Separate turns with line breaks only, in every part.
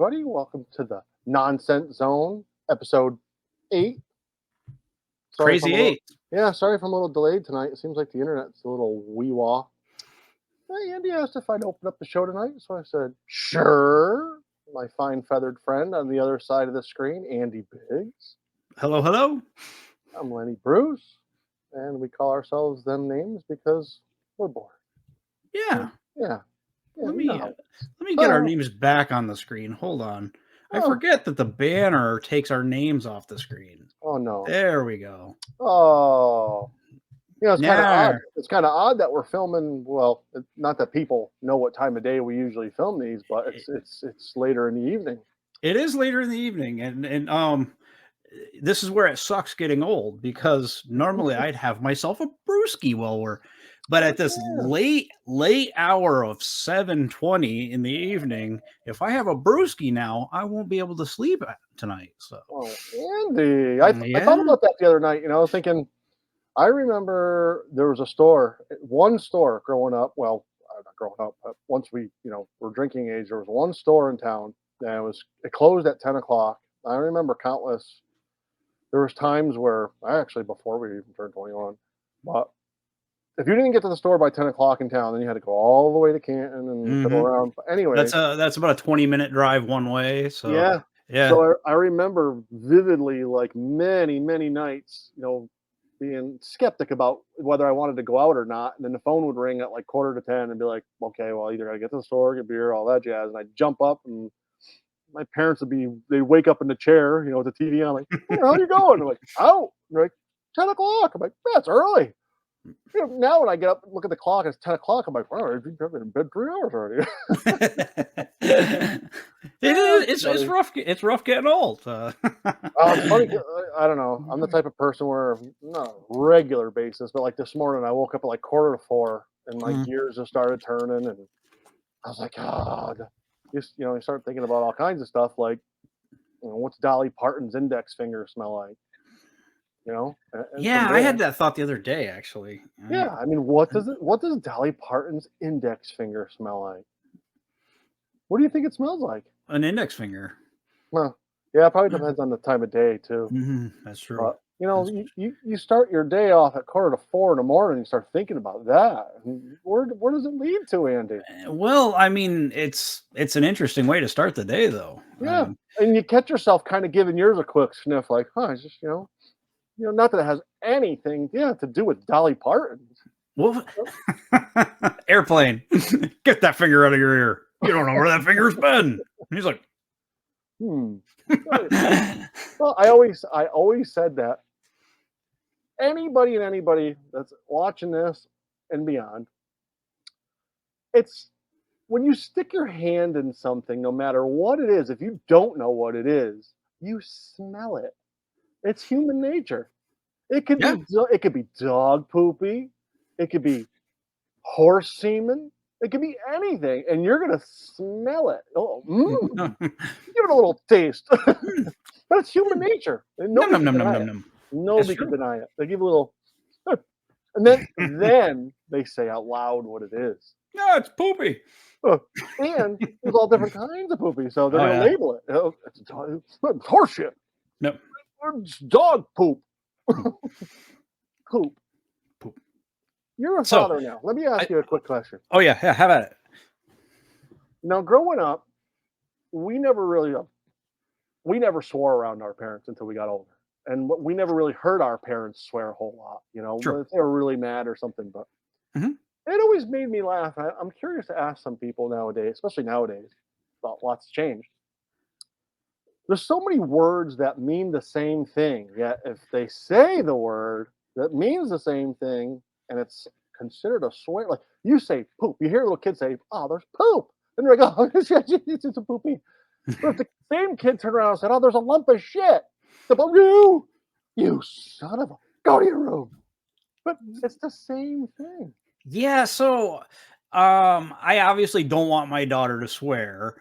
everybody. Welcome to the Nonsense Zone, episode 8. Sorry if I'm
Crazy
a little,
eight.
yeah, sorry if I'm a little delayed tonight. It seems like the internet's a little wee-wah. Hey, Andy asked if I'd open up the show tonight, so I said, sure. My fine feathered friend on the other side of the screen, Andy Biggs.
Hello, hello.
I'm Lenny Bruce, and we call ourselves them names because we're bored.
Yeah.
Yeah.
Let
you
me
know.
let me get our
So-
names back on the screen. Hold on. I
Oh.
forget that the banner takes our names off the screen.
Oh, no.
There we go.
Oh. It's kind of odd.
There.
It's kind of odd that we're filming. Well, not that people know what time of day we usually film these, but it's later in the evening.
It is later in the evening, and this is where it sucks getting old because normally I'd have myself a brewski but at this late hour of 7:20 in the evening, if I have a brewski now, I won't be able to sleep tonight. So,
Andy, I thought about that the other night. Thinking. I remember there was one store growing up. Well, not growing up, but once we, were drinking age, there was one store in town, and it closed at 10 o'clock. I remember there was times where before we even turned 21, but if you didn't get to the store by 10 o'clock in town, then you had to go all the way to Canton and fiddle around. But anyway,
that's about a 20-minute drive one way. So
yeah.
Yeah.
So I remember vividly, like many, many nights, being skeptic about whether I wanted to go out or not. And then the phone would ring at like 9:45 and be like, okay, well, either I get to the store, get beer, all that jazz. And I'd jump up and my parents they'd wake up in the chair, with the TV on. I'm like, where the hell are you going? I'm like, out. They're like, 10 o'clock. I'm like, that's early. Now when I get up and look at the clock, it's 10 o'clock. I'm like, wow, I've been in bed 3 hours already.
It's rough. It's rough getting old.
It's funny. I don't know. I'm the type of person where not a regular basis, but like this morning, I woke up at like 3:45, and my gears just started turning, and I was like, God. You start thinking about all kinds of stuff, like, what's Dolly Parton's index finger smell like?
Yeah, I had that thought the other day, actually.
Yeah, I mean, what does Dolly Parton's index finger smell like? What do you think it smells like?
An index finger.
Well, yeah, it probably depends on the time of day too.
That's true.
But, you start your day off at 3:45 in the morning and start thinking about that. Where does it lead to, Andy?
Well, I mean, it's an interesting way to start the day, though.
Yeah, and you catch yourself kind of giving yours a quick sniff, like, it's just not that it has anything, to do with Dolly Parton.
Well, airplane, get that finger out of your ear. You don't know where that finger's been. And he's like,
Well, I always said that anybody that's watching this and beyond, it's when you stick your hand in something, no matter what it is, if you don't know what it is, you smell it. It's human nature. It could be dog poopy, it could be horse semen, it could be anything, and you're gonna smell it. Give it a little taste, but it's human nature. And nobody can deny it. They give a little, and then they say out loud what it is.
No, it's poopy.
And there's all different kinds of poopy, so they're gonna label it. It's horse shit.
No,
it's dog poop. Poop. You're a father now. Let me ask you a quick question.
Oh yeah, how about it?
Now, growing up, we never swore around our parents until we got older, and we never really heard our parents swear a whole lot.
Sure.
If they were really mad or something. But it always made me laugh. I'm curious to ask some people nowadays, especially nowadays, thought lots changed. There's so many words that mean the same thing, yet if they say the word that means the same thing and it's considered a swear, like you say poop, you hear little kids say, "Oh, there's poop," and they're like, "Oh, it's just a poopy." But if the same kid turned around and said, "Oh, there's a lump of shit," you son of a, go to your room. But it's the same thing.
Yeah, so I obviously don't want my daughter to swear.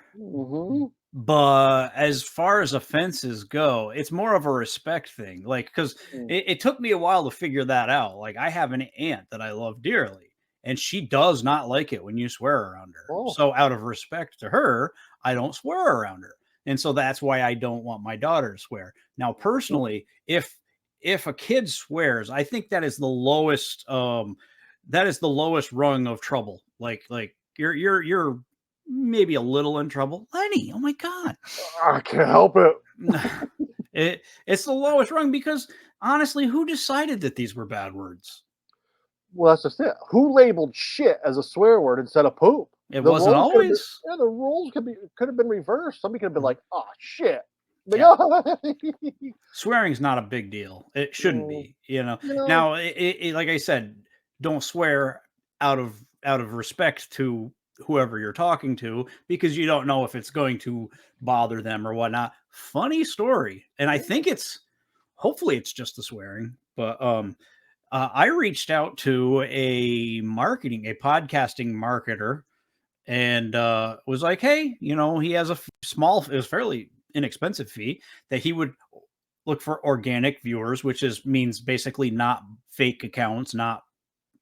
But as far as offenses go, it's more of a respect thing. Like, because it took me a while to figure that out. Like, I have an aunt that I love dearly, and she does not like it when you swear around her. So out of respect to her, I don't swear around her. And so that's why I don't want my daughter to swear. Now, personally, if a kid swears, I think that is the lowest rung of trouble. Like you're maybe a little in trouble. Lenny, oh my God.
I can't help it.
It's the lowest rung because honestly, who decided that these were bad words?
Well, that's just it. Who labeled shit as a swear word instead of poop?
It
The
wasn't
roles could have been,
always.
yeah, the roles could have been reversed. Somebody could have been like, "Oh shit," like,
Yeah.
"Oh."
Swearing's not a big deal. It shouldn't
Mm,
be, you know.
you know,
Now, like I said, don't swear out of respect to whoever you're talking to because you don't know if it's going to bother them or whatnot. Funny story, and I think it's hopefully it's just the swearing, but I reached out to a podcasting marketer and was like, hey, he has a small, it was fairly inexpensive fee that he would look for organic viewers, which means basically not fake accounts, not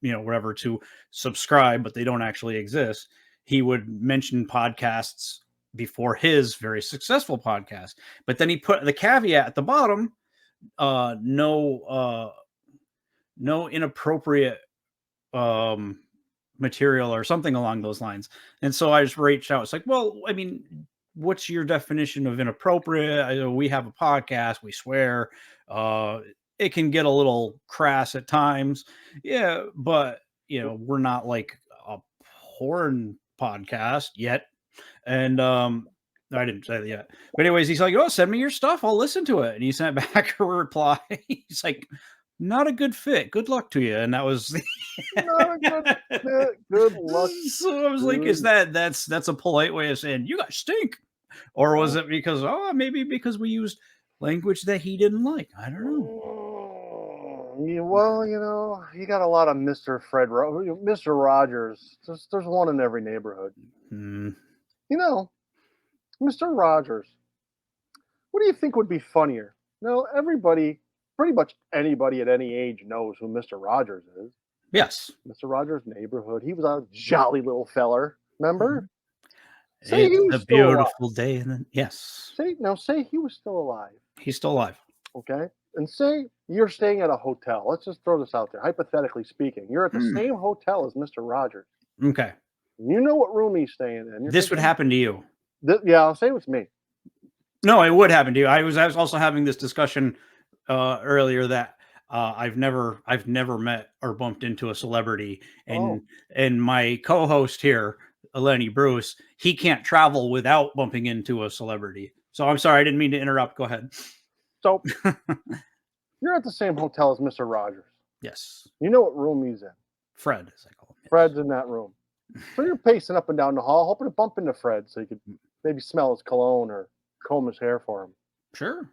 whatever to subscribe, but they don't actually exist. He would mention podcasts before his very successful podcast, but then he put the caveat at the bottom: no inappropriate um material or something along those lines. And so I just reached out. It's like, well, I mean, what's your definition of inappropriate? We have a podcast, we swear. It can get a little crass at times. Yeah, but we're not like a porn podcast yet. And I didn't say that yet. But anyways, he's like, oh, send me your stuff. I'll listen to it. And he sent back a reply. He's like, not a good fit. Good luck to you. And that was
not a good fit. Good luck.
So I was like, is that's a polite way of saying you guys stink? Or was it because maybe because we used language that he didn't like? I don't know.
Yeah, well, you got a lot of Mr. Rogers. There's one in every neighborhood.
Hmm.
Mr. Rogers. What do you think would be funnier? No, everybody, pretty much anybody at any age knows who Mr. Rogers is.
Yes.
Mr. Rogers' Neighborhood. He was a jolly little feller. Remember? Say he
It's
was
a
still alive.
beautiful day. And then, yes,
Say he was still alive.
he's still alive.
Okay. And say you're staying at a hotel. Let's just throw this out there. Hypothetically speaking, you're at the same hotel as Mr. Rogers.
Okay.
You know what room he's staying in.
This would happen to you.
Yeah, I'll say it was me.
No, it would happen to you. I was also having this discussion earlier that I've never met or bumped into a celebrity, and my co-host here, Lenny Bruce, he can't travel without bumping into a celebrity. So I'm sorry, I didn't mean to interrupt. Go ahead.
So you're at the same hotel as Mr. Rogers.
Yes.
You know what room he's in.
Fred, as I call him. Yes.
Fred's in that room. So you're pacing up and down the hall, hoping to bump into Fred so you could maybe smell his cologne or comb his hair for him.
Sure.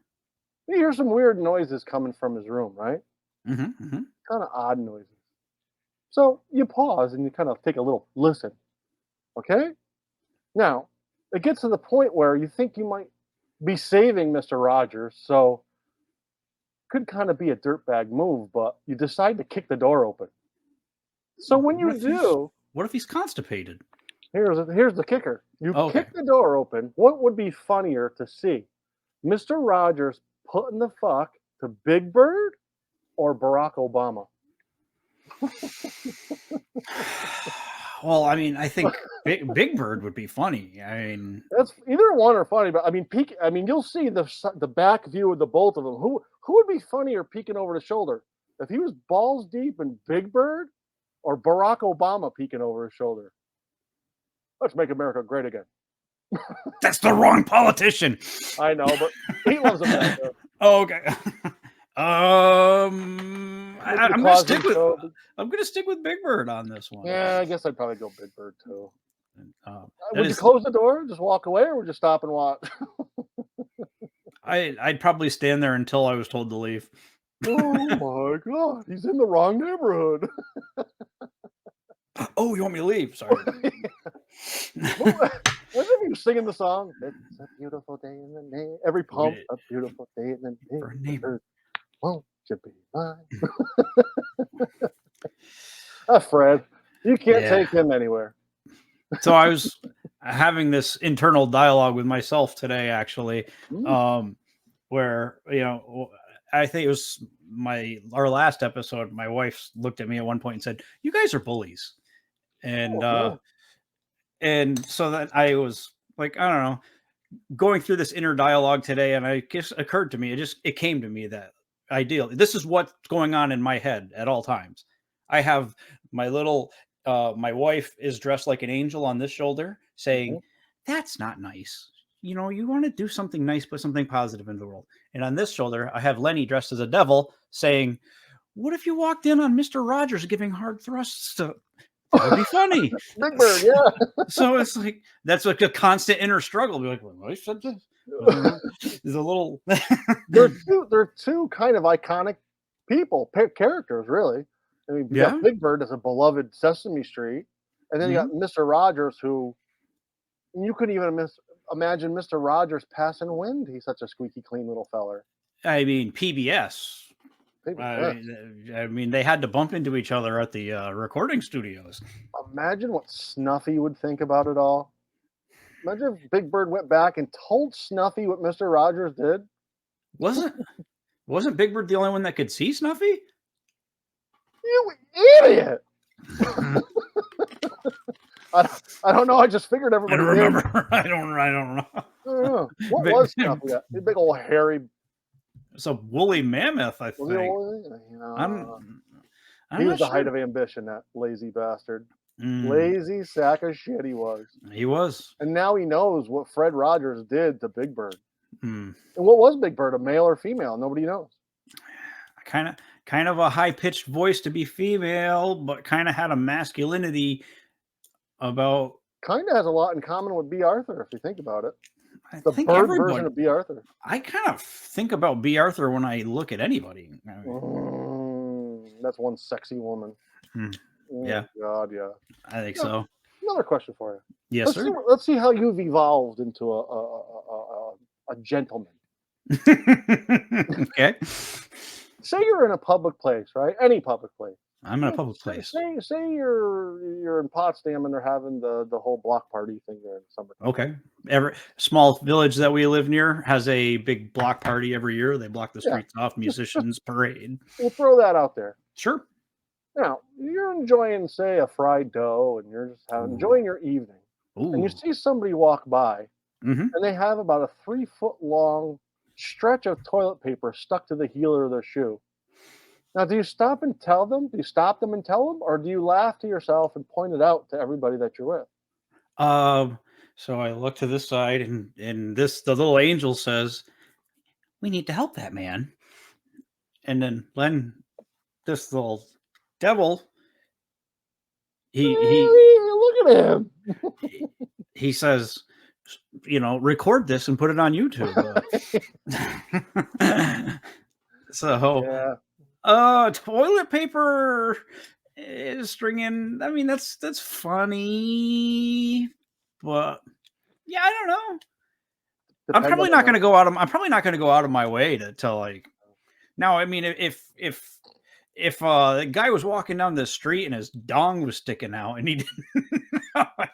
You hear some weird noises coming from his room, right?
Mm-hmm, mm-hmm.
Kind of odd noises. So you pause and you kind of take a little listen. Okay? Now, it gets to the point where you think you might be saving Mr. Rogers, so could kind of be a dirtbag move, but you decide to kick the door open. So when you do,
what if he's constipated?
Here's the kicker. You
Okay.
kick the door open. What would be funnier to see? Mr. Rogers putting the fuck to Big Bird or Barack Obama?
Well, I mean, I think Big Bird would be funny. I mean,
That's either one are funny, but I mean, you'll see the back view of the both of them. Who would be funnier peeking over the shoulder? If he was balls deep in Big Bird or Barack Obama peeking over his shoulder? Let's make America great again.
That's the wrong politician.
I know, but he loves America.
Oh, okay. I'm gonna stick with Big Bird on this one.
Yeah, I guess I'd probably go Big Bird too.
Would
you close the door, just walk away, or would you stop and watch?
I'd probably stand there until I was told to leave.
Oh my god, he's in the wrong neighborhood.
Oh, you want me to leave? Sorry.
Imagine if you singing the song. It's a beautiful day in the neighborhood. Every pump, a beautiful day in the neighborhood. Won't you be mine? Fred, you can't take him anywhere.
So I was having this internal dialogue with myself today, actually,
Mm.
um, where I think it was our last episode. My wife looked at me at one point and said, "You guys are bullies," and
Oh, yeah.
and so that I was like, I don't know, going through this inner dialogue today, and I guess occurred to me, it came to me that ideal. This is what's going on in my head at all times. I have my little my wife is dressed like an angel on this shoulder, saying,
Mhm.
"That's not nice. You want to do something nice, put something positive into the world." And on this shoulder, I have Lenny dressed as a devil, saying, "What if you walked in on Mister Rogers giving hard thrusts to that would be funny."
Big Bird, yeah.
So it's like that's like a constant inner struggle. Be like, well, I said this. There's a little.
They're two kind of iconic people, characters, really. I mean, you got
Yeah.
Big Bird as a beloved Sesame Street, and then you
Mhm.
got Mister Rogers, who you couldn't even imagine Mister Rogers passing wind. He's such a squeaky clean little feller.
I mean, PBS.
Maybe, yeah.
I mean, they had to bump into each other at the recording studios.
Imagine what Snuffy would think about it all. Imagine if Big Bird went back and told Snuffy what Mister Rogers did.
Wasn't wasn't Big Bird the only one that could see Snuffy?
You idiot! I don't know. I just figured
I
everybody
don't
did.
remember. I don't know.
I don't know. What
Big,
was Snuffy? That big old hairy.
it's a woolly mammoth, I
Was he
think.
old?
I'm
He was
not
the height
sure.
of ambition. That lazy bastard,
Mm,
lazy sack of shit. He was,
he was.
and now he knows what Fred Rogers did to Big Bird.
Mm.
And what was Big Bird? A male or female? Nobody knows.
Kind of a high pitched voice to be female, but kind of had a masculinity about.
Kind of has a lot in common with B. Arthur, if you think about it.
I
The
think
bird version
everybody.
of B. Arthur.
I kind of think about B. Arthur when I look at anybody. I mean,
That's one sexy woman.
hmm,
Oh
yeah,
God, yeah.
I think
Yeah,
so.
another question for you.
Yes, sir.
Let's see how you've evolved into a gentleman.
Okay,
Say you're in a public place, right? Any public place.
I'm in a public
Say,
place.
say you're in Potsdam and they're having the whole block party thing there in the summertime.
Okay, every small village that we live near has a big block party every year. They block the
Yeah,
streets off, musicians parade.
we'll throw that out there.
Sure.
Now you're enjoying, say, a fried dough, and you're just
Ooh,
enjoying your evening, and you
ooh.
see somebody walk by,
Mm-hmm.
and they have about a 3 foot long stretch of toilet paper stuck to the heel of their shoe. Now, do you stop and tell them? Do you stop them and tell them, or do you laugh to yourself and point it out to everybody that you're with?
So I look to this side, and the little angel says, "We need to help that man." And then this little devil, he
Hey, look at him.
he he says, record this and put it on YouTube. So,
Yeah,
toilet paper is stringing. I mean, that's funny, but yeah, I don't know.
depends on the.
I'm probably not going to go out of my way to like. Now, I mean, if the guy was walking down the street and his dong was sticking out and he didn't,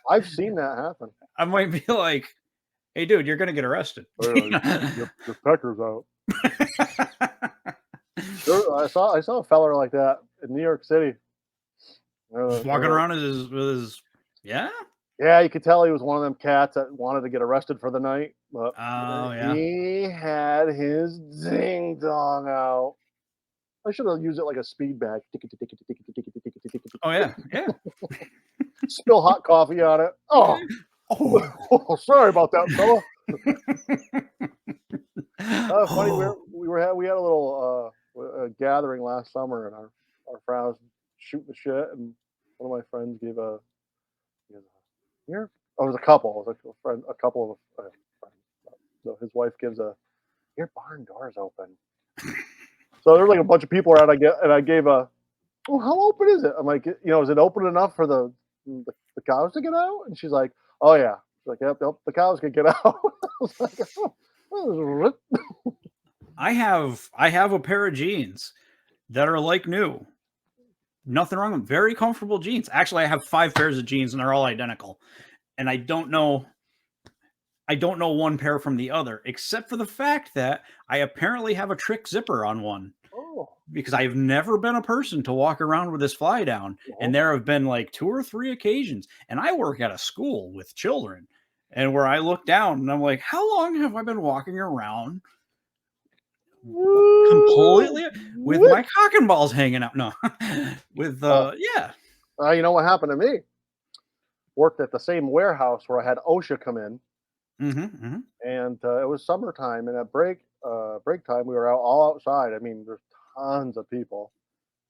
I've seen that happen.
I might be like, "Hey, dude, you're going to get arrested."
Your pecker's out. I saw a feller like that in New York City.
Just walking around with his yeah.
Yeah, you could tell he was one of them cats that wanted to get arrested for the night, but
Oh yeah.
he had his ding dong out. I should have used it like a speed bag.
Oh yeah. Yeah.
Spill hot coffee on it. Oh,
Oh.
sorry about that, fella. Funny.
Oh.
We had a little gathering last summer, and our friend was shooting the shit, and one of my friends gave a here. Oh, it was a couple. It was a couple of friends. So his wife gives your barn door's open. So there's like a bunch of people around. I gave a, well, how open is it? I'm like, is it open enough for the cows to get out? And she's like, oh yeah. She's like, yep, the cows can get out. I was like, oh.
I have a pair of jeans that are like new. Nothing wrong with them. Very comfortable jeans. Actually, I have 5 pairs of jeans and they're all identical. and I don't know one pair from the other, except for the fact that I apparently have a trick zipper on one
Oh,
because I've never been a person to walk around with this fly down. And
uh-huh.
there have been like 2 or 3 occasions, and I work at a school with children, and where I look down and I'm like, how long have I been walking around
Woo!
completely with
Woo!
my cock and balls hanging out? No, with
Uh,
yeah.
you know what happened to me? Worked at the same warehouse where I had OSHA come in,
Hmm.
and it was summertime. And at break time, we were out all outside. I mean, there's tons of people,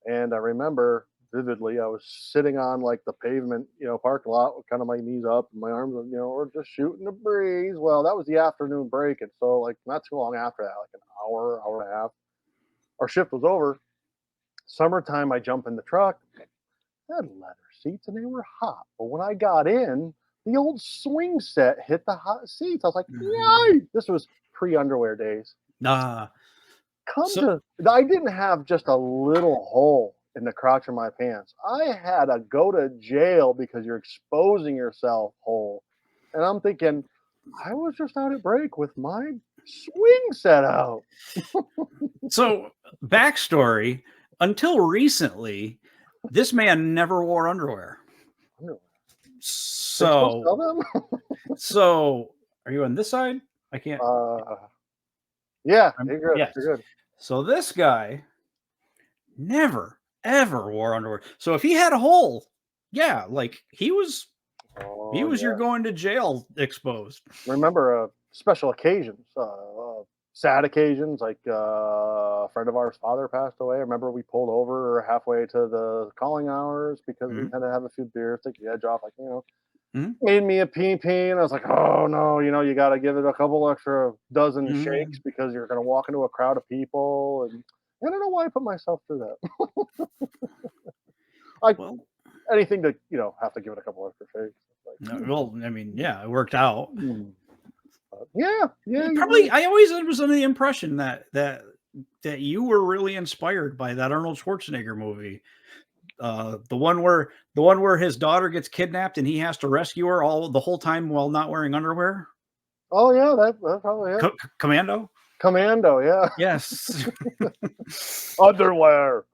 and I remember vividly, I was sitting on like the pavement, parking lot with kind of my knees up and my arms, were just shooting the breeze. Well, that was the afternoon break, and so like not too long after that, like an hour, hour and a half, our shift was over. Summertime, I jump in the truck. They had leather seats and they were hot. But when I got in, the old swing set hit the hot seats. I was like, yay! This was pre-underwear days.
Uh,
Come
so
to, I didn't have just a little hole in the crotch of my pants. I had a go to jail because you're exposing yourself hole. And I'm thinking, I was just out at break with my swing set out.
So, backstory, until recently, this man never wore underwear.
Underwear. They still
So
sell them?
so are you on this side? I can't.
uh, yeah,
I'm
you're good.
yes.
You're good.
So this guy never, ever wore underwear. So if he had a hole, yeah, like he
Oh,
was your
yeah.
going to jail exposed.
Remember special occasions, sad occasions, like a friend of ours' father passed away. I remember we pulled over halfway to the calling hours because we
Mhm,
had to have a few beers, take the edge off. Like,
mhm,
made me a pee, and I was like, oh no, you got to give it a couple extra dozen shakes
mhm.
because you're going to walk into a crowd of people. And I don't know why I put myself through that. Like
Well,
anything to, have to give it a couple extra shakes. Like,
no, well, I mean, yeah, it worked out.
yeah, yeah,
It
you're
probably
right.
I always was under the impression that you were really inspired by that Arnold Schwarzenegger movie. The one where his daughter gets kidnapped and he has to rescue her all the whole time while not wearing underwear.
Oh yeah, that's probably it.
Commando?
Commando, yeah.
Yes.
Underwear.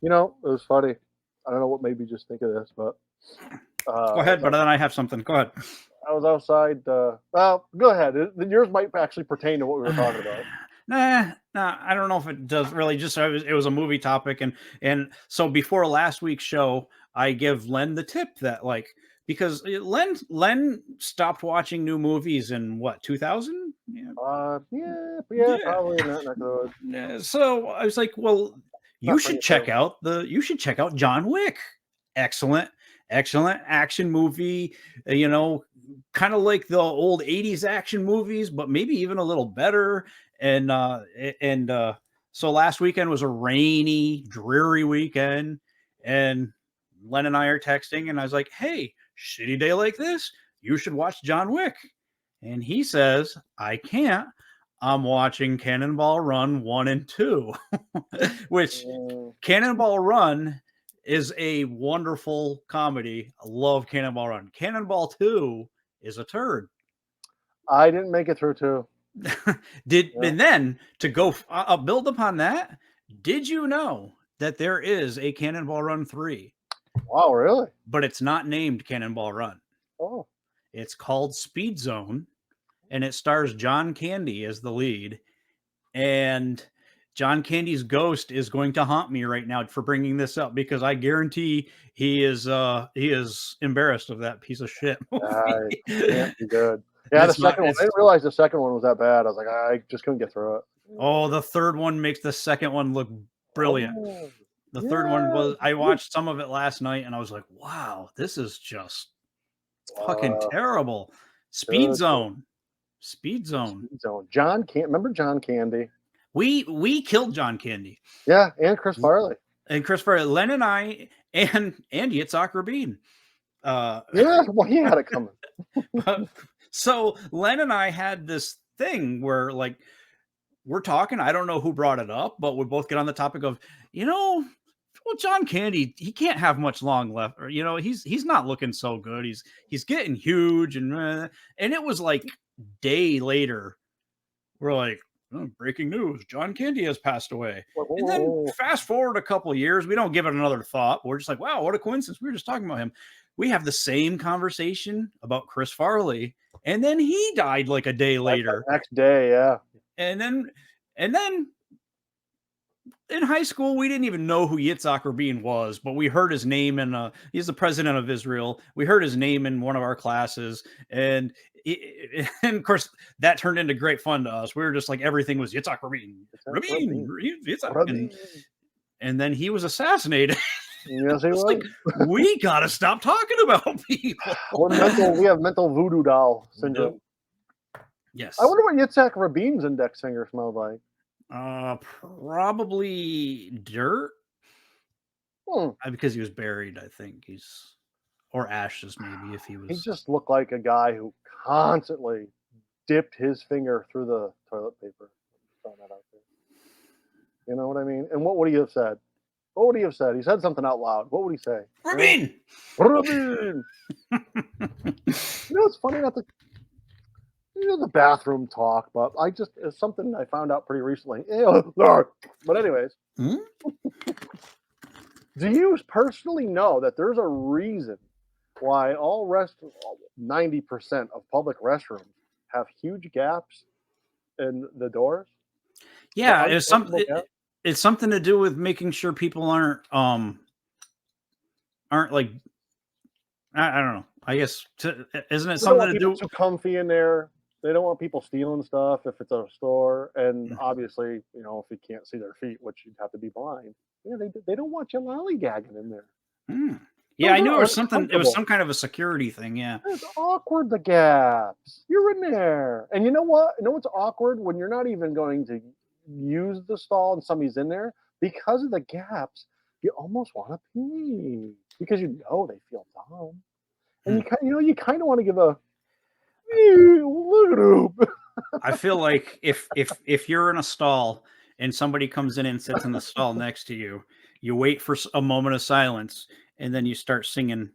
It was funny. I don't know what made me just think of this, but
Go
I was
ahead, but then I have something. Go ahead.
I was outside. Well, go ahead. Yours might actually pertain to what we were talking about.
Nah, I don't know if it does really. Just it was a movie topic, and so before last week's show, I give Len the tip that because Len stopped watching new movies in what 2000? Yeah,
Yeah, yeah,
yeah.
probably in that neck of the woods.
So I was like, well,
Not for you too.
you should check out John Wick. Excellent, excellent action movie. Kind of like the old 80s action movies, but maybe even a little better. And so last weekend was a rainy, dreary weekend, and Len and I are texting, and I was like, hey, shitty day like this, you should watch John Wick. And he says, I can't. I'm watching Cannonball Run 1 and 2, which
Mm,
Cannonball Run is a wonderful comedy. I love Cannonball Run. Cannonball 2 is a turd.
I didn't make it through too.
Did
Yeah.
and then to go build upon that, did you know that there is a Cannonball Run 3,
Wow, really?
but it's not named Cannonball Run.
Oh,
It's called Speed Zone, and it stars John Candy as the lead. And John Candy's ghost is going to haunt me right now for bringing this up because I guarantee he is embarrassed of that piece of shit
nice.
movie.
Can't be good.
And
Yeah, the
it's not
second one. I
it's
didn't realize the second one was that bad. I was like, I just couldn't get through it.
oh, the third one makes the second one look brilliant.
Oh,
The third one
yeah.
was I watched some of it last night and I was like, wow, this is just fucking
Uh,
terrible. Speed
good, good.
Zone. Speed Zone.
Speed Zone. John can remember John Candy?
We killed John Candy.
Yeah, and Chris Farley.
And Christopher, Len and I, and Andy at Soccer Bean. Uh,
Yeah, well, he had it coming.
so Len and I had this thing where we're talking. I don't know who brought it up, but we both get on the topic of, you know, well, John Candy, he can't have much long left, or he's not looking so good. He's getting huge, and it was like day later, we're like, oh, breaking news: John Candy has passed away. And then
Oh,
fast forward a couple of years, we don't give it another thought. We're just like, wow, what a coincidence! We were just talking about him. We have the same conversation about Chris Farley, and then he died like a day
like the
later,
next day, yeah.
and then in high school, we didn't even know who Yitzhak Rabin was, but we heard his name, and he's the president of Israel. We heard his name in one of our classes, and and of course that turned into great fun to us. We were just like everything was Yitzhak Rabin, Yitzhak,
Rabin.
and then he was assassinated.
Yes, he
It's like
was.
we gotta stop talking about people.
We have mental voodoo doll syndrome.
Yes,
I wonder what Yitzhak Rabin's index finger smells like.
probably dirt.
Hmm.
Because he was buried, I think or ashes maybe if he
He
was.
just looked like a guy who constantly dipped his finger through the toilet paper. Throwing that out there. You know what I mean? And what would he have said? What would he have said? He said something out loud. What would he say?
Rabin!
Rabin! It's funny not the bathroom talk, but it's something I found out pretty recently. But anyways,
Hmm?
do you personally know that there's a reason why 90% of public restrooms have huge gaps in the doors?
Yeah,
The unforceable gap?
it's something to do with making sure people aren't like I don't know. I guess isn't it
They don't
something
want
to
people
do?
too comfy in there. They don't want people stealing stuff if it's a store, and obviously, if you can't see their feet, which you'd have to be blind, yeah, they don't want you lollygagging in there.
Hmm. Yeah,
Those
I knew
are
it was something. It was
uncomfortable.
some kind of a security thing. Yeah.
It's awkward, the gaps. You're in there. And you know what? You know what's awkward? When you're not even going to use the stall and somebody's in there, because of the gaps, you almost want to pee because they feel dumb. And you kind of want to give a look.
I feel like if you're in a stall and somebody comes in and sits in the stall next to you, you wait for a moment of silence, and then you start singing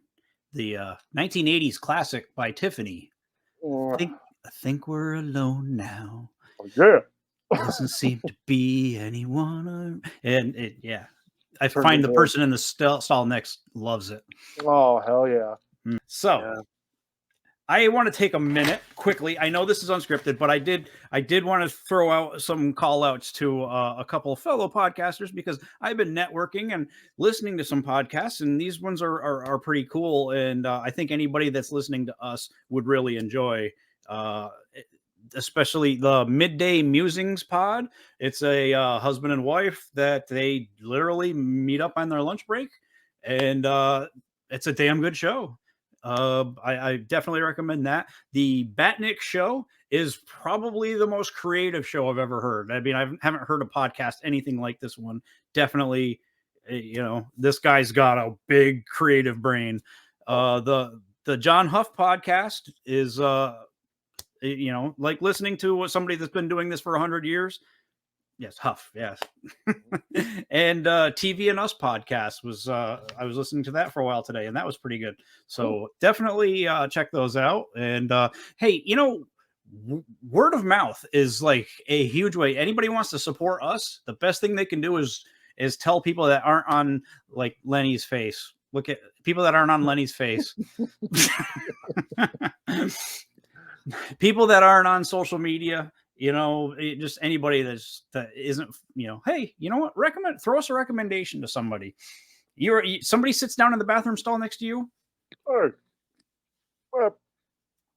the 1980s classic by Tiffany. I think we're alone now.
Oh, yeah.
Doesn't seem to be anyone. And I
Turns
find the
into
person in the stall next loves it.
oh, hell yeah.
So
Yeah.
I want to take a minute quickly. I know this is unscripted, but I did want to throw out some call outs to a couple of fellow podcasters because I've been networking and listening to some podcasts, and these ones are pretty cool. And I think anybody that's listening to us would really enjoy, especially the Midday Musings pod. It's a husband and wife that they literally meet up on their lunch break, and it's a damn good show. I definitely recommend that. The Batnick Show is probably the most creative show I've ever heard. I mean, I haven't heard a podcast anything like this one. Definitely, this guy's got a big creative brain. The John Huff podcast is like listening to somebody that's been doing this for 100 years. Yes, Huff. Yes. And TV and Us podcast was I was listening to that for a while today, and that was pretty good. So definitely check those out. And hey, word of mouth is like a huge way. Anybody wants to support us, the best thing they can do is tell people that aren't on like Lenny's face. Look at people that aren't on Lenny's face. People that aren't on social media, just anybody that isn't, hey, you know what? Throw us a recommendation to somebody. Somebody sits down in the bathroom stall next to you.
Hey, check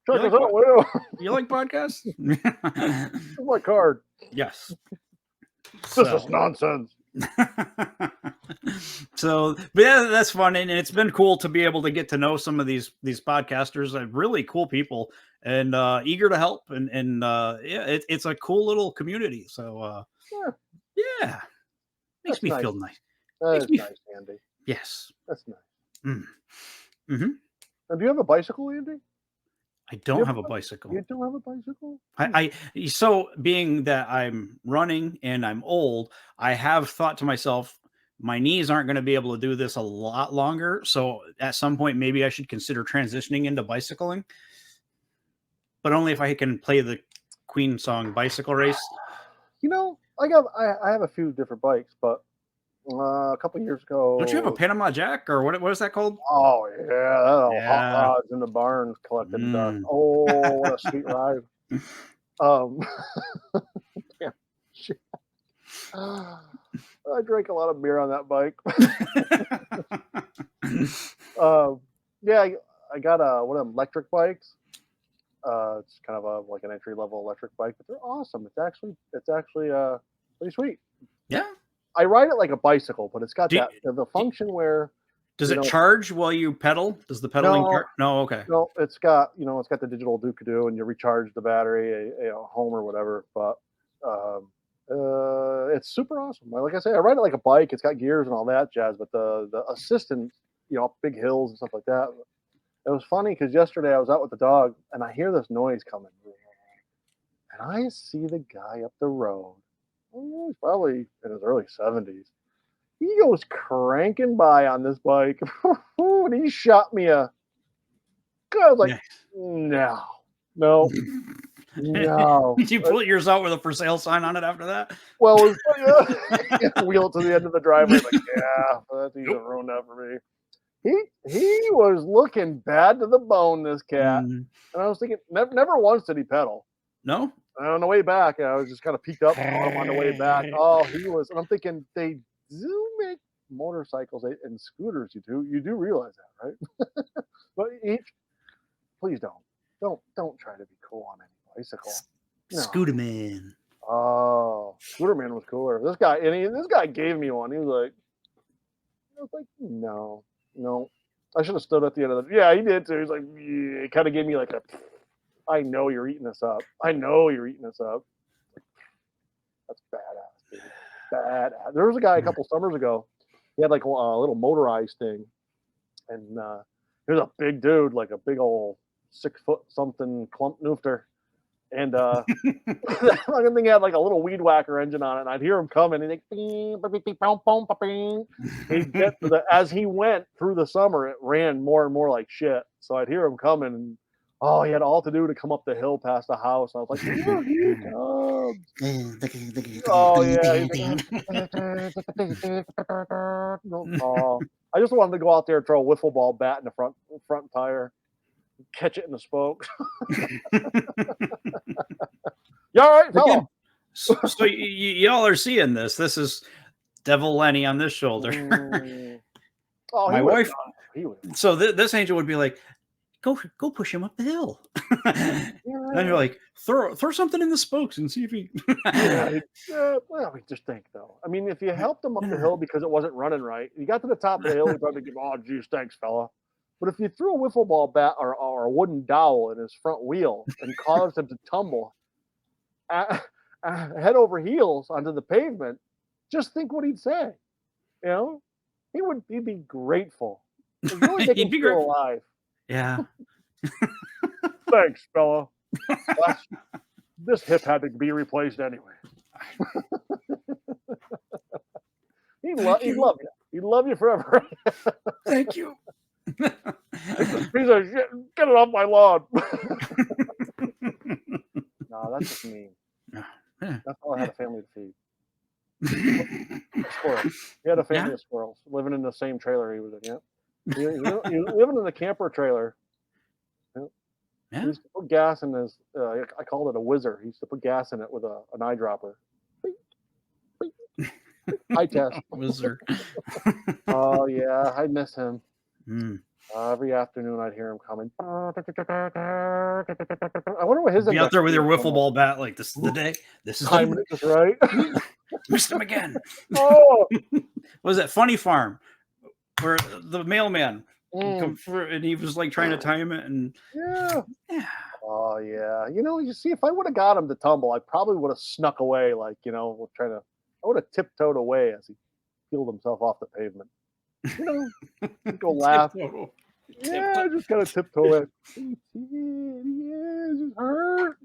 You
us
like
out, will
You like podcasts?
Here's my card.
Yes.
This is nonsense.
So, but yeah, that's fun, and it's been cool to be able to get to know some of these podcasters. Really cool people, and eager to help, and it's a cool little community. So, yeah, makes me feel nice.
That's nice, Andy.
Yes,
that's nice.
Mm-hmm.
Now, do you have a bicycle, Andy?
I don't have a bicycle.
You don't have a bicycle?
So being that I'm running and I'm old, I have thought to myself, my knees aren't going to be able to do this a lot longer. So at some point, maybe I should consider transitioning into bicycling, but only if I can play the Queen song "Bicycle Race."
You know, I have a few different bikes, but a couple years
Don't you have a
ago.
Panama Jack or what is that called?
Oh yeah, that old hot
Yeah.
rods in the barns collecting dust.
Mm.
Oh, what a sweet ride. Um, damn, shit. I drank a lot of beer on that bike. um, yeah, I got one of them electric bikes. It's kind of like an entry level electric bike, but they're awesome. It's actually pretty sweet.
Yeah.
I ride it like a bicycle, but it's got
Do,
that the function where
does
you
it
know
charge while you pedal? Does the pedaling
no
charge? No. Okay.
no it's got the digital Dookadoo and you recharge the battery home or whatever. But um, it's super awesome. Like I say, I ride it like a bike. It's got gears and all that jazz, but the assistant, up big hills and stuff like that. It was funny because yesterday I was out with the dog and I hear this noise coming, and I see the guy up the road. He's probably in his early 70s. He goes cranking by on this bike, and he shot me a. I was like,
Yeah.
no, no, no.
Did you pull yours out with a for sale sign on it after that?
Well, it was funny, wheel it to the end of the driveway. Like, yeah, that's even
Nope.
ruined that for me. He was looking bad to the bone, this cat,
Mm,
and I was thinking, never once did he pedal.
no.
And on the way back, I was just kind of peeked up on him on the way back. Oh, he was, and I'm thinking they do make motorcycles and scooters. You do realize that, right? But please don't try to be cool on any bicycle. No.
Scooter man.
Oh, Scooter Man was cooler. This guy gave me one. He was like, I was like, no, no. I should have stood at the end of the. Yeah, he did too. He's like, yeah. He kind of gave me like a. I know you're eating this up. I know you're eating this up. That's badass, dude. Badass. There was a guy a couple summers ago. He had like a little motorized thing, and he was a big dude, like a big old 6 foot something clump noofter. And that fucking thing had like a little weed whacker engine on it, and I'd hear him coming, and he'd get as he went through the summer, it ran more and more like shit. So I'd hear him coming, and he had all to do to come up the hill past the house. And I was like, here he comes. Oh yeah. Oh, I just wanted to go out there and throw a wiffle ball bat in the front tire, catch it in the spokes. You all right, fella?
So y'all are seeing this. This is Devil Lenny on this shoulder.
Oh,
My wife.
He would.
So this angel would be like, go push him up the hill. And you're like, throw something in the spokes and see if he.
Well, just think though. I mean, if you helped him up the hill because it wasn't running right, you got to the top of the hill, he'd probably give, oh, geez, thanks, fella. But if you threw a wiffle ball bat or a wooden dowel in his front wheel and caused him to tumble head over heels onto the pavement, just think what he'd say. He'd be grateful. It'd really make him feel alive.
Yeah.
Thanks, fella. This hip had to be replaced anyway. He'd love you. He'd love you forever.
Thank you.
Piece of shit. Get it off my lawn. No, that's just mean. That's all I had a family to feed. Squirrels. He had a family of squirrels living in the same trailer he was in. Yeah. He was living in the camper trailer. Yeah. He used to put gas in his. I called it a whizzer. He used to put gas in it with an eyedropper. Eye test.
Whizzer.
Oh yeah, I miss him.
Mm.
Every afternoon I'd hear him coming. I wonder what his.
Be out there with your wiffle ball bat, like this is the day. This is
timing it just right.
Missed him again.
Oh,
what was that Funny Farm where the mailman come through and he was like trying to time it and
yeah. Oh yeah. You see, if I would have got him to tumble, I probably would have snuck away, I would have tiptoed away as he peeled himself off the pavement. Go laugh. Yeah, I just gotta tiptoe in. Yeah, just hurt.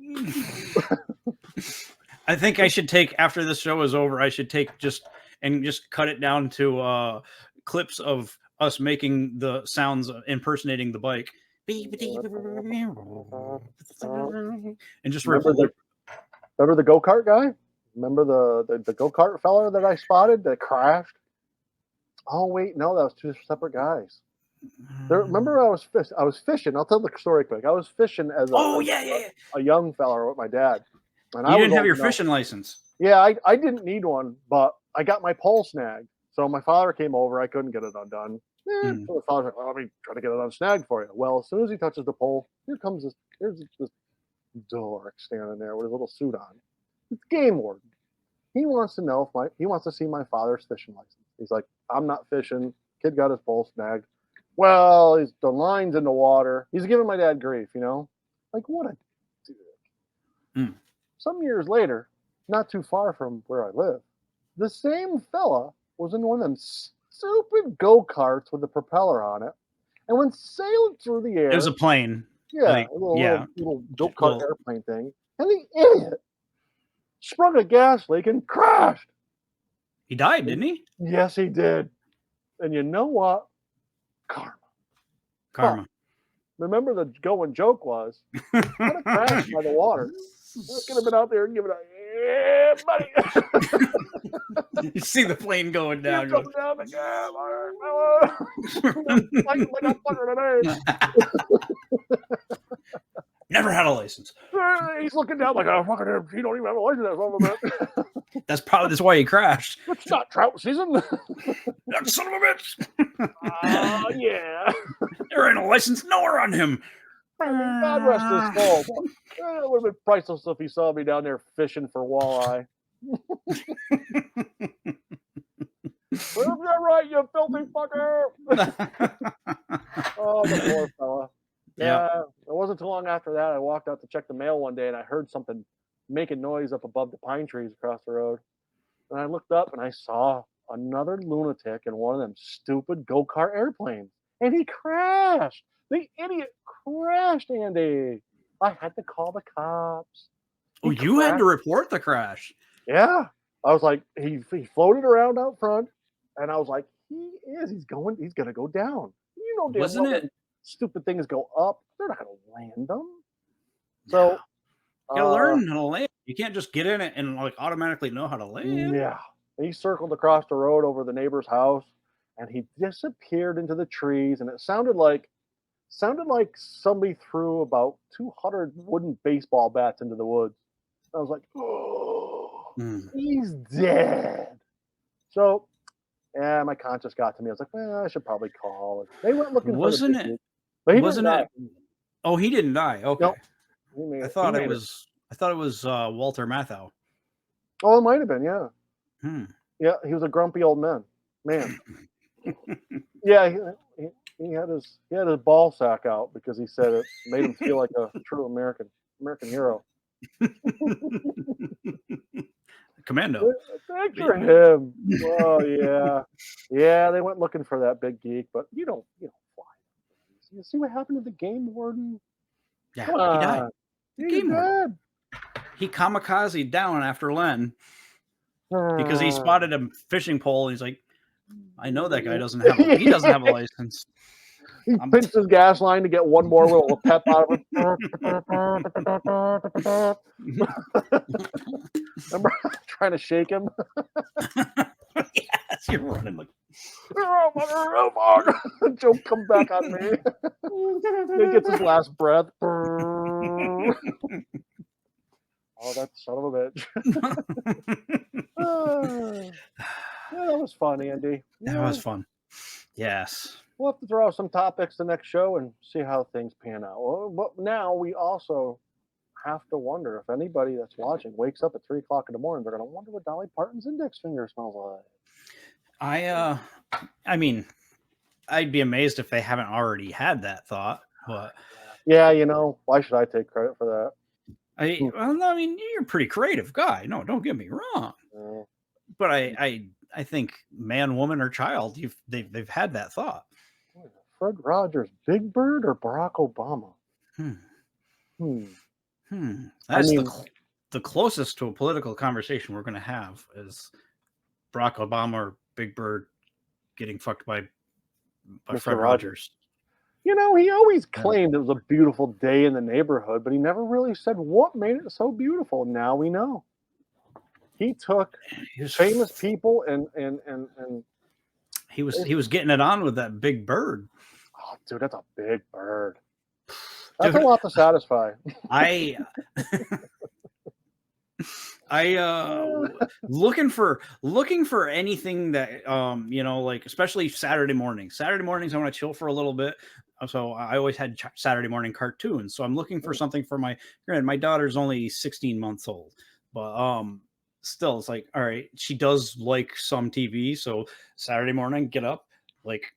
I think I should take, after this show is over, I should take just and just cut it down to clips of us making the sounds impersonating the bike. And just
Remember the go-kart guy? Remember the go-kart fella that I spotted that crashed? Oh wait, no, that was two separate guys. Remember I was fishing. I'll tell the story quick. I was fishing as a young fella with my dad, and
You
I was
didn't have
old
your
enough.
fishing license.
Yeah, I didn't need one, but I got my pole snagged. So my father came over. I couldn't get it undone.
Mm.
So my father's like, well, let me try to get it unsnagged for you. Well, as soon as he touches the pole, here's this dork standing there with his little suit on. It's game warden. He wants to know if he wants to see my father's fishing license. He's like, I'm not fishing. Kid got his pole snagged. Well, the line's in the water. He's giving my dad grief, Like, what a dick.
Mm.
Some years later, not too far from where I live, the same fella was in one of them stupid go-karts with a propeller on it, and went sailing through the air.
It was a plane.
Yeah, a little go-kart airplane thing. And the idiot sprung a gas leak and crashed.
He died, didn't he?
Yes, he did. And you know what? Karma.
Karma.
Remember the going joke was, I'd have crashed by the water. I could have been out there and given yeah, buddy.
You see the plane going down.
Coming down the like a fucker today.
Never had a license.
He's looking down like a fucking. He don't even have a license.
That's why he crashed.
It's not trout season.
That son of a bitch.
Yeah.
There ain't a license nowhere on him.
I mean, God rest his soul. It would have been priceless if he saw me down there fishing for walleye. Prove you're right, you filthy fucker. Oh, the poor fella. Yeah, it wasn't too long after that. I walked out to check the mail one day and I heard something making noise up above the pine trees across the road. And I looked up and I saw another lunatic in one of them stupid go-kart airplanes. And he crashed. The idiot crashed, Andy. I had to call the cops.
You had to report the crash.
Yeah. I was like, he floated around out front, and I was like, he's going to go down.
Wasn't it?
Stupid things go up. They're not going to land them. So
you gotta learn how to land. You can't just get in it and like automatically know how to land.
Yeah. He circled across the road over the neighbor's house, and he disappeared into the trees, and it sounded like somebody threw about 200 wooden baseball bats into the woods. I was like, oh, he's dead. So, yeah, my conscience got to me. I was like, well, I should probably call. They went looking for the but he wasn't it?
Oh, he didn't die. Okay.
Nope.
I thought it was Walter Matthau.
Oh, it might have been, yeah.
Hmm.
Yeah, he was a grumpy old man. Yeah, he had his ball sack out because he said it made him feel like a true American hero.
Commando.
Thanks for him. Oh yeah. They went looking for that big geek, but you don't fly. You see what happened to the game warden?
Yeah, he died.
He's dead.
He kamikazed down after Len because he spotted a fishing pole. And he's like, I know that guy doesn't have a license.
He pinched his gas line to get one more little pep out of it. Remember trying to shake him?
Yes, you're running like
Joe, come back on me. He gets his last breath. Oh, that son of a bitch. Yeah, that was fun, Andy.
That was fun. Yes.
We'll have to throw out some topics the next show and see how things pan out. Well, but now we also have to wonder if anybody that's watching wakes up at 3 o'clock in the morning, they're going to wonder what Dolly Parton's index finger smells like.
I mean, I'd be amazed if they haven't already had that thought. But
yeah, why should I take credit for
that? I mean, you're a pretty creative guy. No, don't get me wrong. But I think man, woman, or child, they've had that thought.
Fred Rogers, Big Bird, or Barack Obama?
That's the closest to a political conversation we're going to have is Barack Obama or Big Bird getting fucked by
Mr.
Fred
Rogers.
Rogers.
You know, he always
Yeah.
claimed it was a beautiful day in the neighborhood, but he never really said what made it so beautiful. Now we know. He took
He was
famous people and
he was getting it on with that Big Bird.
oh, dude, that's a big bird. That's a
Dude,
lot to satisfy.
I looking for anything that like especially Saturday mornings. Saturday mornings I want to chill for a little bit. So I always had Saturday morning cartoons. So I'm looking for something for my daughter's only 16 months old, but still it's like, all right, she does like some TV. So Saturday morning, get up, like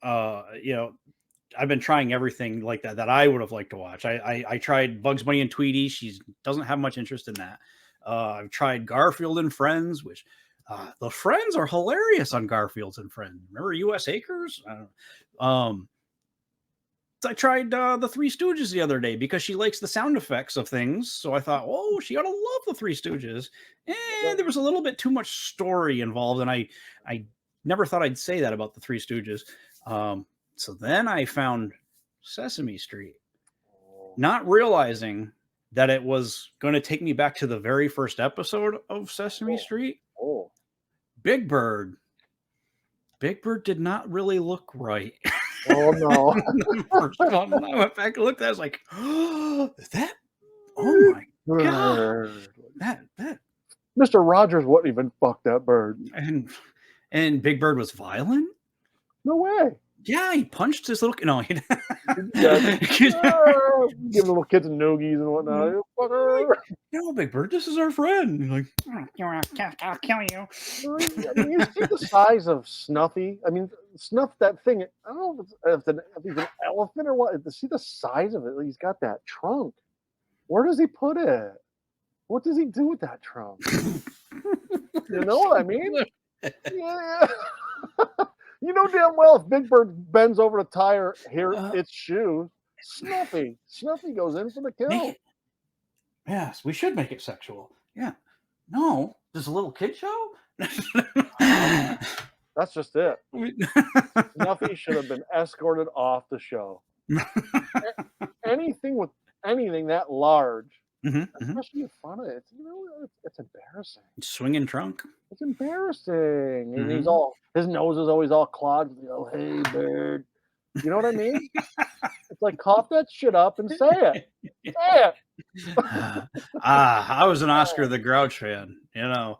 I've been trying everything like that I would have liked to watch. I tried Bugs Bunny and Tweety. She doesn't have much interest in that. I've tried Garfield and Friends, which the Friends are hilarious on Garfield and Friends. Remember U.S. Acres? I don't know. I tried the Three Stooges the other day because she likes the sound effects of things. So I thought, oh, she ought to love the Three Stooges. And there was a little bit too much story involved, and I never thought I'd say that about the Three Stooges. So then I found Sesame Street, not realizing that it was going to take me back to the very first episode of Sesame Street.
Oh,
Big Bird. Big Bird did not really look right.
oh no.
The first one, I went back and looked at it, I was like, oh, oh my God. That
Mr. Rogers wouldn't even fuck that bird.
and Big Bird was violent?
No way.
Yeah, he punched his little no.
Give little kids noogies and whatnot. You fucker.
No, Big Bird, this is our friend. He's like, I'll kill you.
I mean, you see the size of Snuffy. I mean, Snuff, that thing. I don't know if he's an elephant or what. See the size of it. He's got that trunk. Where does he put it? What does he do with that trunk? You know what I mean? Yeah. You know damn well if Big Bird bends over to tie its shoes, Snuffy goes in for the kill.
Yes, we should make it sexual. Yeah. No, there's a little kid show?
That's just it. Snuffy should have been escorted off the show. Anything that large, especially in front of it, it's embarrassing.
Swinging trunk.
It's embarrassing. And his nose is always all clogged. Hey, bird. You know what I mean? It's like, cough that shit up and say it. Say it.
I was an Oscar the Grouch fan,
Yeah,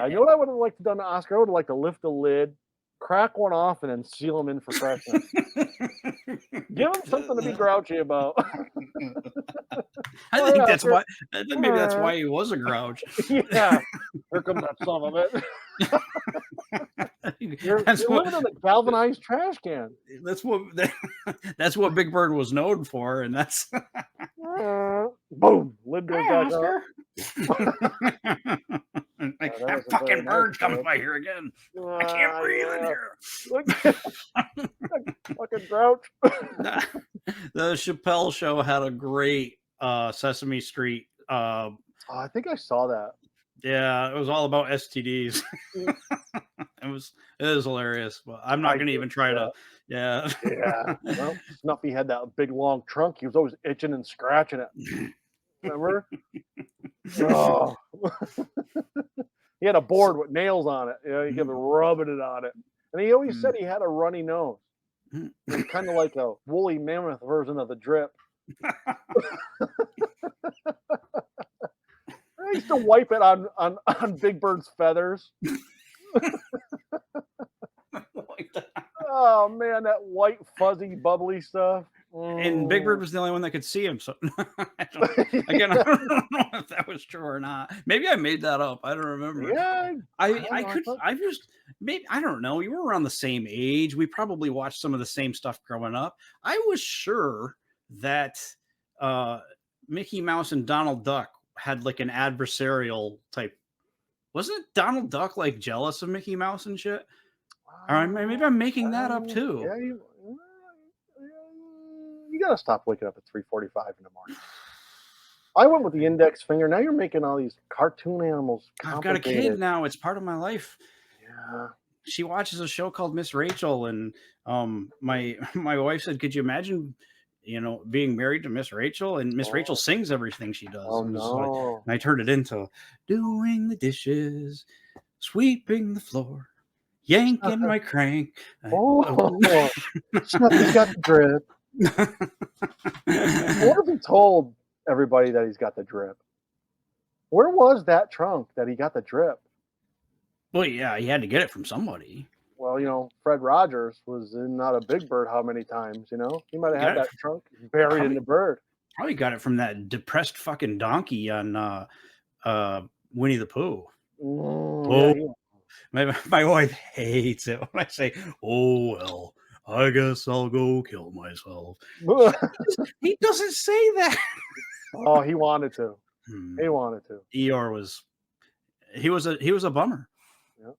you know what I would have liked to done to Oscar? I would have liked to lift the lid, crack one off, and then seal him in for freshness. Give him something to be grouchy about.
I think that's why. I think maybe that's why he was a grouch.
Yeah, here comes that son of it. You're living in a galvanized trash can.
That's what Big Bird was known for, and that's
boom, lid goes back up.
Like, that fucking bird comes by here again. I can't breathe in here.
Fucking grouch.
The Chappelle Show had a great Sesame Street.
I think I saw that.
Yeah, it was all about STDs. It was hilarious, but I'm not going to even try to. Yeah.
Yeah. Well, Snuffy had that big long trunk. He was always itching and scratching it. Remember? Oh. He had a board with nails on it. He kept rubbing it on it. And he always said he had a runny nose. It's kind of like a woolly mammoth version of the drip. I used to wipe it on Big Bird's feathers. Oh man, that white fuzzy bubbly stuff.
And Big Bird was the only one that could see him. So I don't know if that was true or not. Maybe I made that up. I don't remember.
Yeah,
maybe I don't know. You were around the same age. We probably watched some of the same stuff growing up. I was sure that Mickey Mouse and Donald Duck had like an adversarial type. Wasn't Donald Duck like jealous of Mickey Mouse and shit? Or maybe I'm making that up too.
Yeah, you gotta stop waking up at 3:45 in the morning. I went with the index finger. Now you're making all these cartoon animals
I've got a kid
complicated.
now. It's part of my life.
Yeah.
She watches a show called Miss Rachel, and my my wife said, "Could you imagine, being married to Miss Rachel?" And Miss Rachel
Oh,
sings everything she does.
oh
And so
no.
I turned it into doing the dishes, sweeping the floor, yanking my crank.
Oh, Snuffy's got the drip. I wonder if he told everybody that he's got the drip. Where was that trunk that he got the drip?
Well, yeah, he had to get it from somebody.
Well, Fred Rogers was in Not a Big Bird how many times, He might
He
have had
got it
that trunk buried in
probably
the bird.
probably got it from that depressed fucking donkey on uh, Winnie the Pooh.
Yeah,
Oh, my wife hates it when I say, "Oh well, I guess I'll go kill myself." He doesn't say that.
oh, he wanted to.
Hmm.
He wanted to.
Eeyore was a bummer.
Yeah.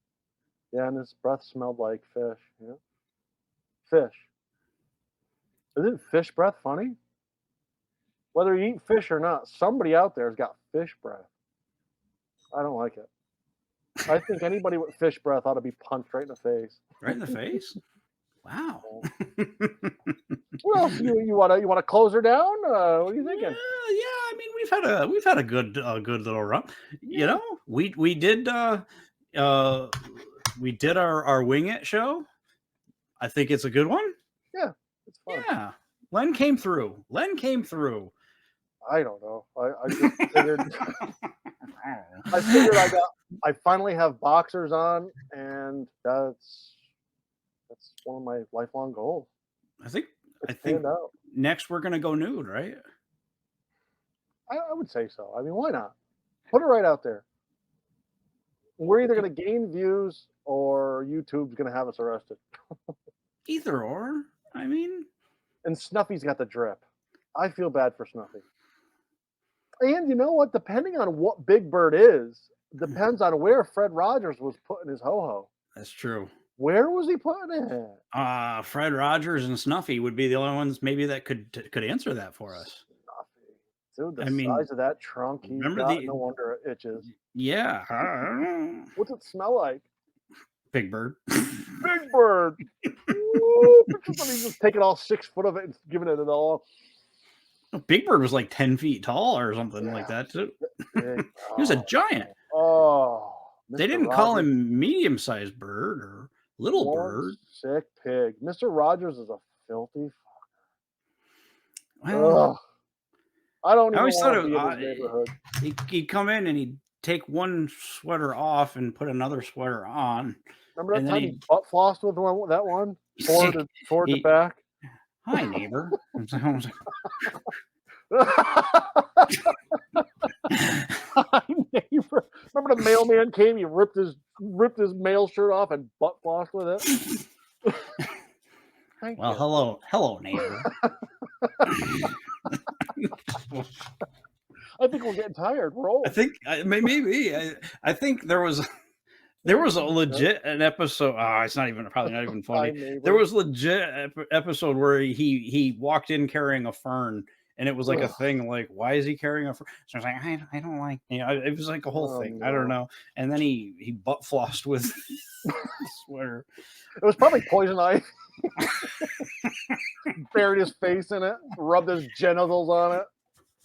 Yeah, and his breath smelled like fish. Yeah. Fish. Isn't fish breath funny? Whether you eat fish or not, somebody out there has got fish breath. I don't like it. I think anybody with fish breath ought to be punched right in the face.
Right in the face. Wow.
What else you wanna close her down? What are you
Yeah,
thinking?
yeah. I mean, we've had a good little run.
Yeah,
Uh we did our wing it show. I think it's a good one.
yeah, it's fun.
Yeah. Len came through. Len came through.
I don't know. I just figured I finally have boxers on, and that's one of my lifelong goals.
I think I
It's
think
panned out.
next we're gonna go nude, right?
I would say so. I mean, why not? Put it right out there. We're either gonna gain views or YouTube's gonna have us arrested.
Either or. I mean,
And Snuffy's got the drip. I feel bad for Snuffy. And you know what? Depending on what Big Bird is, depends on where Fred Rogers was putting his ho ho.
that's true.
Where was he putting it?
Fred Rogers and Snuffy would be the only ones maybe that could answer that for us.
Snuffy. Dude, the
I mean,
size of that trunk he's
remember
got,
the
no wonder it itches.
yeah,
What's it smell like?
Big Bird.
Big Bird. Ooh, picture somebody just taking all 6 foot of it and giving it all.
Big Bird was like 10 feet tall or something like
Yeah,
that too.
big.
He was a giant.
Oh,
They
Mr.
didn't call
Rogers,
him medium-sized bird or little
one
bird.
sick pig. Mr. Rogers is a filthy.
Well,
Ugh. I don't
I
even
always thought
want to be in his neighborhood.
he'd come in and he'd take one sweater off and put another sweater on,
Remember
and
that
then
time he butt flossed with that one? Forward to
he
back?
hi neighbor. I was
Hi, neighbor. Remember the mailman came, he ripped his mail shirt off and butt flossed with it? Thank
well,
you.
hello, neighbor.
I think we're getting tired. We're
I
old.
think maybe I think there was a legit an episode. It's not even probably not even
Hi,
funny. There
neighbor.
was legit episode where he walked in carrying a fern, and it was like a
Ugh.
thing. Like, why is he carrying a fern? So I was like, I don't like. It was like a whole
Oh,
thing. I don't
no.
know. And then he butt flossed with the sweater.
It was probably poison ivy. Buried his face in it, rubbed his genitals on it,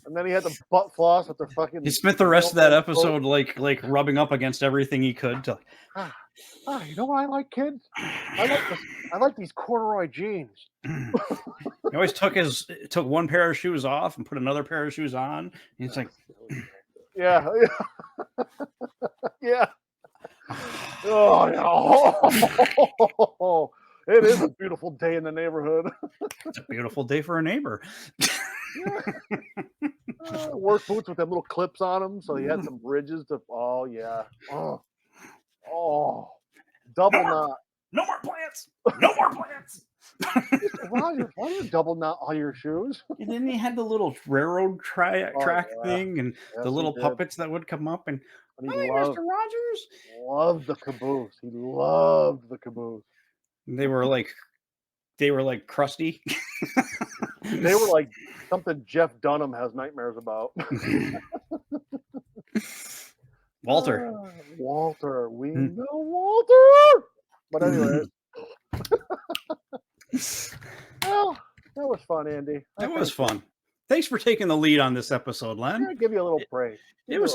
and then he had to butt floss with the fucking.
He spent the rest of that
mailman coat.
episode like rubbing up against everything he could to.
You know what I like, kids? I like these corduroy jeans.
He always took one pair of shoes off and put another pair of shoes on. And he's like,
Yeah, yeah. Oh, it is a beautiful day in the neighborhood.
it's a beautiful day for a neighbor.
Work boots with them little clips on them, so he had some ridges to. Oh yeah. Oh, double knot.
No more plants. No more plants.
Roger, why do you double knot all your shoes?
And then he had the little railroad track
Yeah.
thing and
Yes,
the
he
little
did.
puppets that would come up and
And
hi, Mr. Rogers.
loved the caboose. He loved the caboose.
And they were like crusty.
They were like something Jeff Dunham has nightmares about.
Walter.
Walter, we
Hmm.
know Walter. But anyway, well, that was fun, Andy.
That was fun. Thanks for taking the lead on this episode, Len.
Yeah, give you a little praise.
It was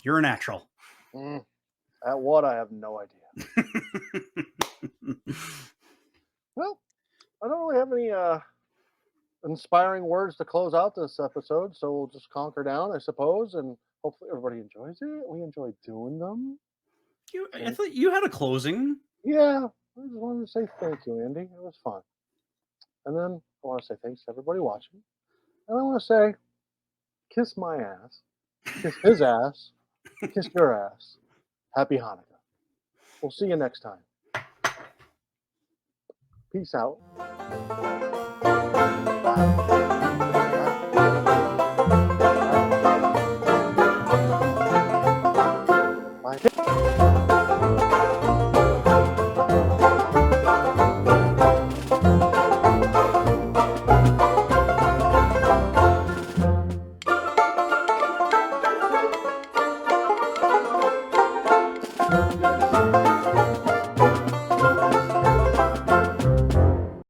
you're a natural.
At what? I have no idea. Well, I don't really have any inspiring words to close out this episode, so we'll just conquer down, I suppose, and hopefully everybody enjoys it. We enjoy doing them.
I thought you had a closing.
Yeah, I just wanted to say thank you, Andy. It was fun. And then I want to say thanks to everybody watching. And I want to say, kiss my ass, kiss his ass, kiss your ass. Happy Hanukkah. We'll see you next time. Peace out. Bye.